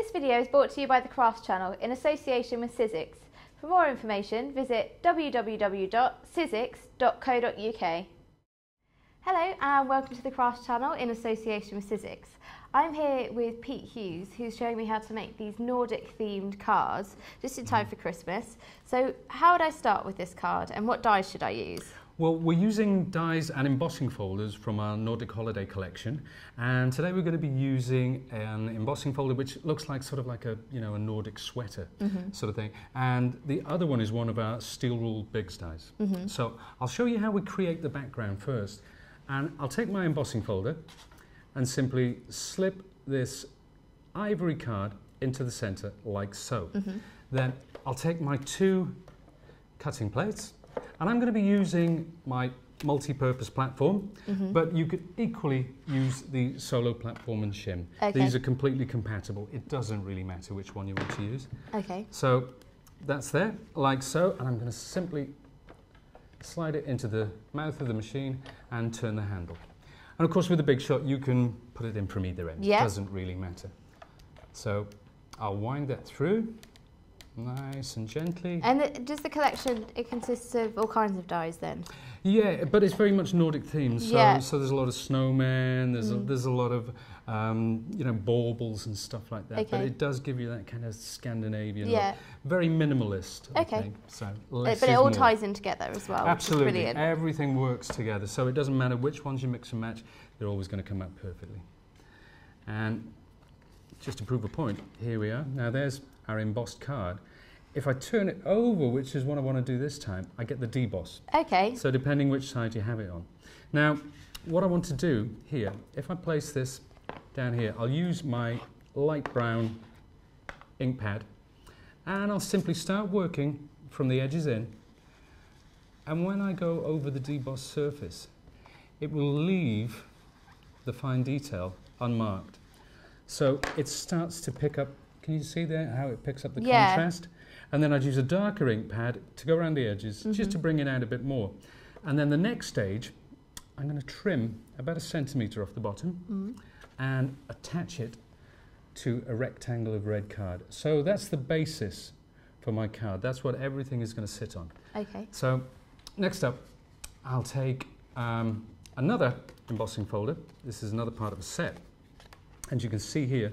This video is brought to you by the Crafts channel in association with Sizzix. For more information, visit www.sizzix.co.uk. Hello and welcome to the Crafts channel in association with Sizzix. I'm here with Pete Hughes, who's showing me how to make these Nordic themed cards just in time for Christmas. So how would I start with this card and what dies should I use? Well, we're using dies and embossing folders from our Nordic Holiday collection, and today we're going to be using an embossing folder which looks like sort of like a a Nordic sweater sort of thing, and the other one is one of our steel ruled Biggs dies. So I'll show you how we create the background first, and I'll take my embossing folder and simply slip this ivory card into the center like so. Then I'll take my two cutting plates. And I'm going to be using my multi-purpose platform, but you could equally use the solo platform and shim. Okay. These are completely compatible. It doesn't really matter which one you want to use. Okay. So that's there, like so, and I'm going to simply slide it into the mouth of the machine and turn the handle. And of course with the Big Shot you can put it in from either end. Yeah. It doesn't really matter. So I'll wind that through. Nice and gently. And does the collection, it consists of all kinds of dies then? Yeah, but it's very much Nordic themed. So, so there's a lot of snowmen, there's a lot of baubles and stuff like that. Okay. But it does give you that kind of Scandinavian look. Very minimalist, I think. So but it all ties in together as well. Absolutely. Which is brilliant. Everything works together. So it doesn't matter which ones you mix and match, they're always going to come out perfectly. And just to prove a point, here we are. Now there's our embossed card. If I turn it over, which is what I want to do this time, I get the deboss. Okay. So depending which side you have it on. Now, what I want to do here, if I place this down here, I'll use my light brown ink pad and I'll simply start working from the edges in. And when I go over the debossed surface, it will leave the fine detail unmarked. So it starts to pick up. Can you see there how it picks up the contrast? And then I'd use a darker ink pad to go around the edges, just to bring it out a bit more. And then the next stage, I'm going to trim about 1 centimetre off the bottom and attach it to a rectangle of red card. So that's the basis for my card. That's what everything is going to sit on. Okay. So next up, I'll take another embossing folder. This is another part of a set. And you can see here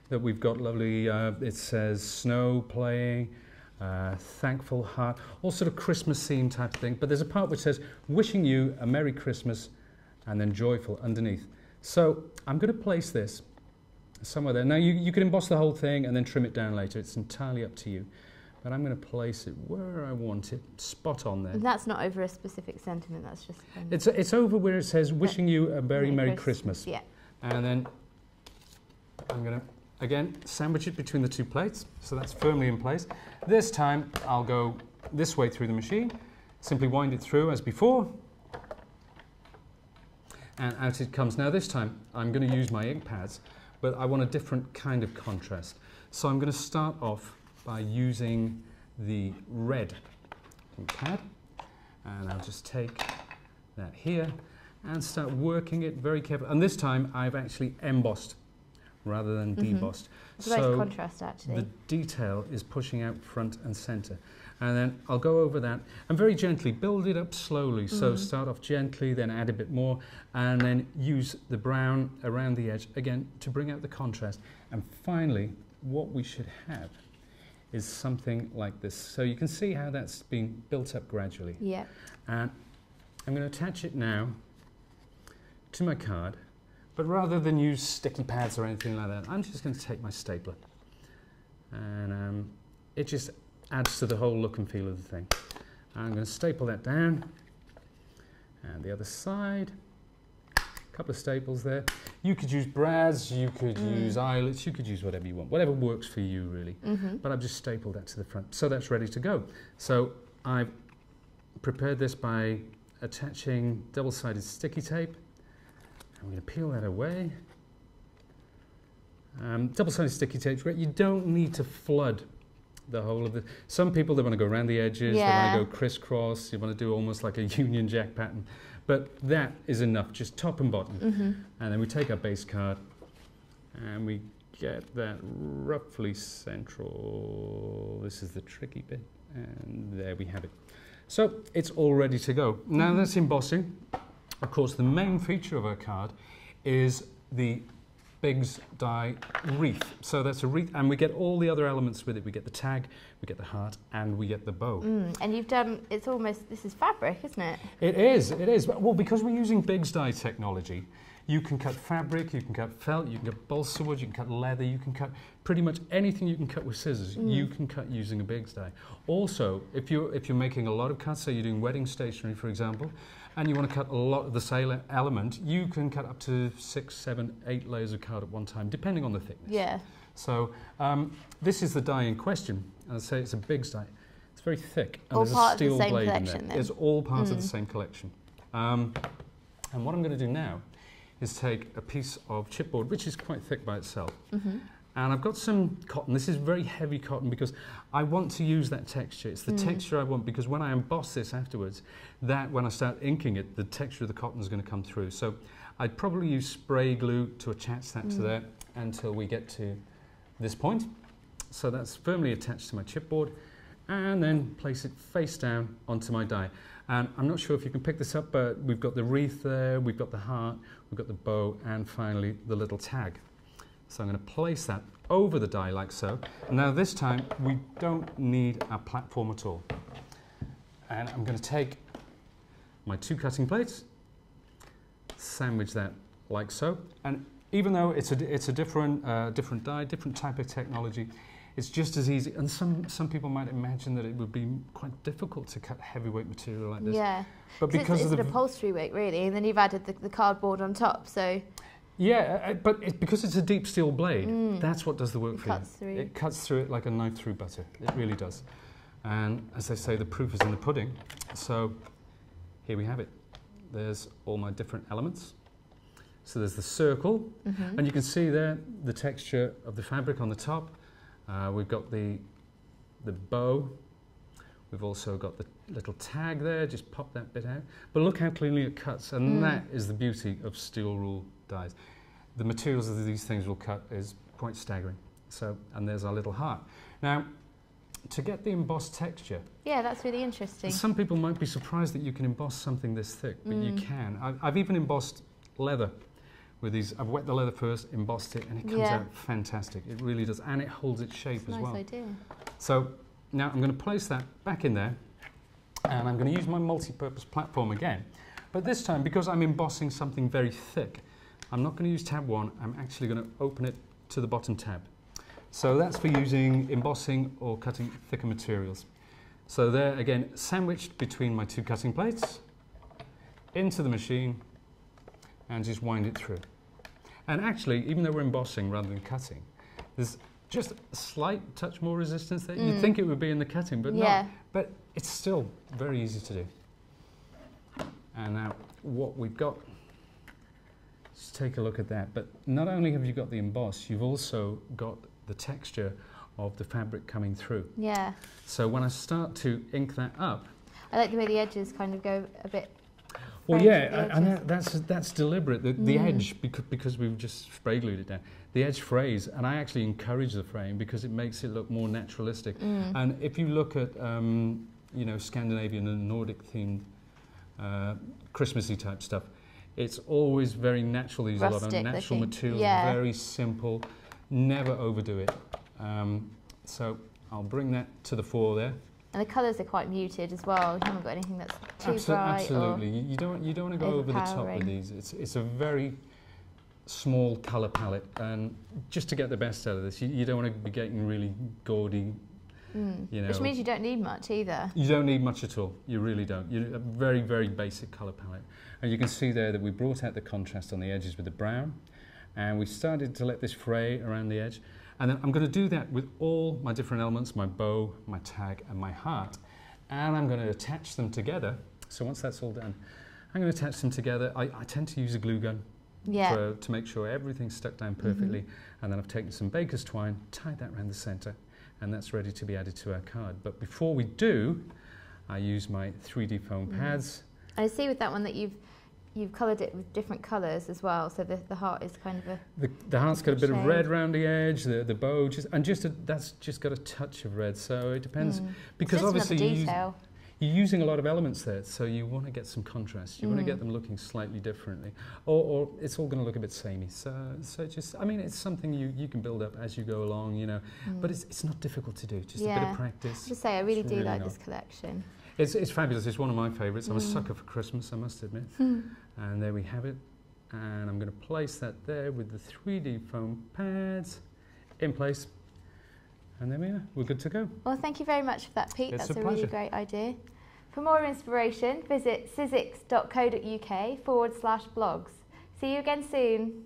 that we've got lovely, it says snow playing, thankful heart, all sort of Christmas theme type of thing. But there's a part which says wishing you a Merry Christmas and then joyful underneath. So I'm going to place this somewhere there. Now you can emboss the whole thing and then trim it down later. It's entirely up to you. But I'm going to place it where I want it, spot on there. And that's not over a specific sentiment, that's just... It's over where it says wishing you a very Merry Christmas. Yeah. And then I'm going to again, sandwich it between the two plates, so that's firmly in place. This time, I'll go this way through the machine, simply wind it through as before, and out it comes. Now this time, I'm going to use my ink pads, but I want a different kind of contrast. So I'm going to start off by using the red ink pad, and I'll just take that here and start working it very carefully. And this time, I've actually embossed rather than debossed. It's a nice contrast actually. The detail is pushing out front and center. And then I'll go over that and very gently build it up slowly. So start off gently, then add a bit more, and then use the brown around the edge again to bring out the contrast. And finally, what we should have is something like this. So you can see how that's being built up gradually. Yeah. And I'm going to attach it now to my card. But rather than use sticky pads or anything like that, I'm just going to take my stapler. And it just adds to the whole look and feel of the thing. I'm going to staple that down. And the other side. A couple of staples there. You could use brads, you could use eyelets, you could use whatever you want. Whatever works for you, really. But I've just stapled that to the front. So that's ready to go. So I've prepared this by attaching double-sided sticky tape. I'm going to peel that away. Double-sided sticky tape's great. You don't need to flood the whole of the... Some people, they want to go around the edges, they want to go crisscross, you want to do almost like a Union Jack pattern. But that is enough, just top and bottom. And then we take our base card and we get that roughly central. This is the tricky bit, and there we have it. So it's all ready to go. Now that's embossing. Of course, the main feature of our card is the Biggs die wreath. So that's a wreath, and we get all the other elements with it. We get the tag, we get the heart, and we get the bow. And you've done, it's almost, this is fabric, isn't it? It is, it is. Well, because we're using Biggs die technology, you can cut fabric, you can cut felt, you can cut balsa wood, you can cut leather, you can cut pretty much anything you can cut with scissors, you can cut using a Biggs die. Also, if you're making a lot of cuts, say you're doing wedding stationery, for example, and you want to cut a lot of the sale element, you can cut up to 6, 7, 8 layers of card at one time, depending on the thickness. Yeah. So this is the die in question. I'd say it's a Biggs die. It's very thick, and All there's part a steel of the same blade in collection, there. then? It's all part of the same collection. And what I'm going to do now is take a piece of chipboard, which is quite thick by itself. And I've got some cotton. This is very heavy cotton because I want to use that texture. It's the texture I want, because when I emboss this afterwards, that when I start inking it, the texture of the cotton is going to come through. So I'd probably use spray glue to attach that to there until we get to this point. So that's firmly attached to my chipboard, and then place it face down onto my die. And I'm not sure if you can pick this up, but we've got the wreath there, we've got the heart, we've got the bow, and finally the little tag. So I'm going to place that over the die like so. Now this time we don't need a platform at all. And I'm going to take my 2 cutting plates, sandwich that like so. And even though it's a different die, different type of technology, it's just as easy. And some people might imagine that it would be quite difficult to cut heavyweight material like this. Yeah, but because it's of an upholstery weight really, and then you've added the cardboard on top. So yeah, but because it's a deep steel blade, that's what does the work for cuts you. through. It cuts through it like a knife through butter. It really does. And as they say, the proof is in the pudding. So here we have it. There's all my different elements. So there's the circle, and you can see there the texture of the fabric on the top. We've got the bow. We've also got the little tag there. Just pop that bit out. But look how cleanly it cuts, and that is the beauty of steel rule dies. The materials that these things will cut is quite staggering. So, and there's our little heart. Now, to get the embossed texture, Yeah, that's really interesting. some people might be surprised that you can emboss something this thick, but you can. I've even embossed leather with these. I've wet the leather first, embossed it, and it comes out fantastic. It really does, and it holds its shape as well. Nice idea. So now I'm going to place that back in there, and I'm going to use my multi-purpose platform again. But this time, because I'm embossing something very thick, I'm not going to use tab 1, I'm actually going to open it to the bottom tab. So that's for using embossing or cutting thicker materials. So there, again, sandwiched between my 2 cutting plates, into the machine, and just wind it through. And actually, even though we're embossing rather than cutting, there's just a slight touch more resistance there. You'd think it would be in the cutting, but not. But it's still very easy to do. And now what we've got, let's take a look at that. But not only have you got the emboss, you've also got the texture of the fabric coming through. Yeah. So when I start to ink that up, I like the way the edges kind of go a bit. well, yeah, and that's deliberate. The edge, because we've just spray glued it down, the edge frays, and I actually encourage the fraying because it makes it look more naturalistic. And if you look at, you know, Scandinavian and Nordic themed Christmassy type stuff, it's always very natural. These a lot of natural materials, very simple, never overdo it. So I'll bring that to the fore there. And the colours are quite muted as well. You haven't got anything that's too bright. Absolutely, you don't want to go over the top with these. It's a very small colour palette, and just to get the best out of this, you don't want to be getting really gaudy. You know, which means you don't need much either. You don't need much at all. You really don't. A very, very basic colour palette. And you can see there that we brought out the contrast on the edges with the brown, and we started to let this fray around the edge. And then I'm going to do that with all my different elements, my bow, my tag, and my heart. And I'm going to attach them together. So once that's all done, I'm going to attach them together. I tend to use a glue gun to make sure everything's stuck down perfectly. And then I've taken some baker's twine, tied that around the centre, and that's ready to be added to our card. But before we do, I use my 3D foam pads. I see with that one that you've you've coloured it with different colours as well, so the heart is kind of a... The heart's got a bit shade. of red around the edge, the bow, that's just got a touch of red, so it depends. Because just obviously detail. you're using a lot of elements there, so you want to get some contrast. You want to get them looking slightly differently, or it's all going to look a bit samey. So just, I mean, it's something you can build up as you go along, you know. But it's not difficult to do. Just a bit of practice. Just say, I really do like not. this collection. It's fabulous. It's one of my favourites. I'm a sucker for Christmas, I must admit. And there we have it. And I'm going to place that there with the 3D foam pads in place. And there we are. We're good to go. Well, thank you very much for that, Pete. It's That's a a really pleasure. great idea. For more inspiration, visit sizzix.co.uk/blogs. See you again soon.